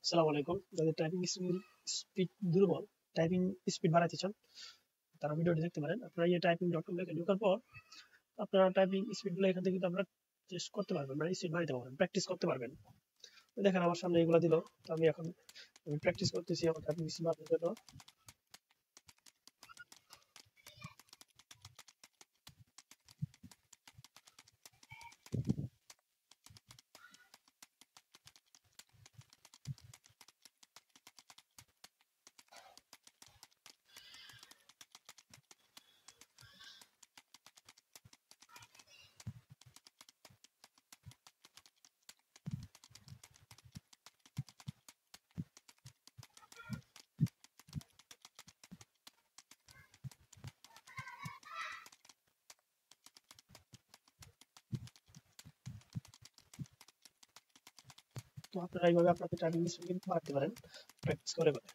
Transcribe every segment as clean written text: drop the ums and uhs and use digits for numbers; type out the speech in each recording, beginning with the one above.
আসসালামু আলাইকুম। যাদের টাইপিং স্পিড দুর্বল, টাইপিং স্পিড বাড়াতে চান, তারা ভিডিওটি দেখতে পারেন। আপনারা এই typing.com লিখে ঢোকার পর আপনারা টাইপিং স্পিডগুলো এখান থেকে কিন্তু আপনারা চেষ্টা করতে পারবেন, মানে স্পিড বাড়াতে পারবেন, প্র্যাকটিস করতে পারবেন। দেখেন আমার সামনে এগুলো দিল, তো আমি এখন প্র্যাকটিস করতেছি আমার টাইপিং স্পিড বাড়ানোর জন্য। তো আপনারা এইভাবে আপনাদের টাইপিং স্পিড কিন্তু বাড়াতে পারেন প্র্যাকটিস করে করে।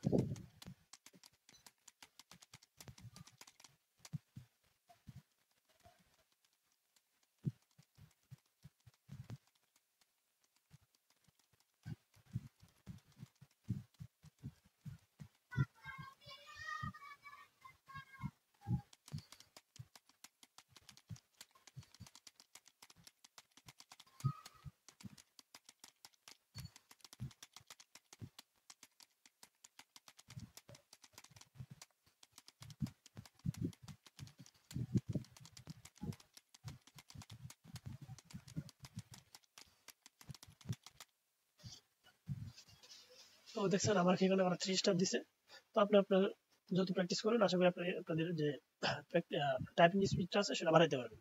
তো দেখছেন আমার এখানে ওরা 3 স্টার দিছে। তো আপনি আপনার যত প্র্যাকটিস করেন আশা করি আপনাদের যে টাইপিং স্পিডটা আছে সেটা বাড়াইতে পারবেন।